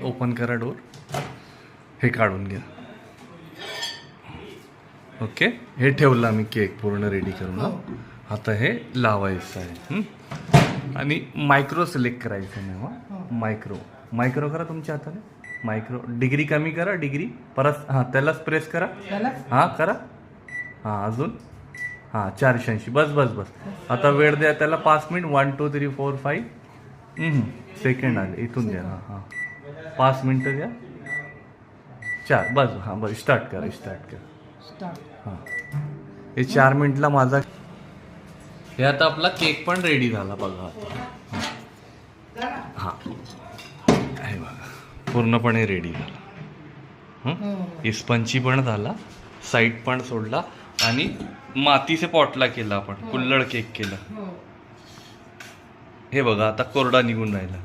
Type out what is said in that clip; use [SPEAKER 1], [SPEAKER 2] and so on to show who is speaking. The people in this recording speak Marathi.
[SPEAKER 1] ओपन करा डोर, हे काढून घ्या. ओके, हे ठेवला मी केक पूर्ण रेडी करून. आता हे लावायचं आहे आणि मायक्रो सिलेक्ट करायचं नाही. मायक्रो मायक्रो करा तुमच्या हाताने. मायक्रो डिग्री कमी करा, डिग्री परत. हां, त्यालाच प्रेस करा. हां करा. हां अजून. हां 480. बस बस बस. आता वेळ द्या त्याला 5 मिनिट. 1 2 3 4 5 सेकंड आले इथून द्या. हां हां 5 मिनटं द्या. 4 बस. हां बस स्टार्ट करा. हां हे 4 मिनिटला माझा हे आता आपला केक पण रेडी झाला बघा आता. हां हे बघा पूर्णपणे रेडी झाला. इस्पंची पण झाला, साईड पण सोडला आणि मातीचे पॉटला केला आपण, कुल्हड केक केला. हे बघा आता कोरडा निघून राहिला.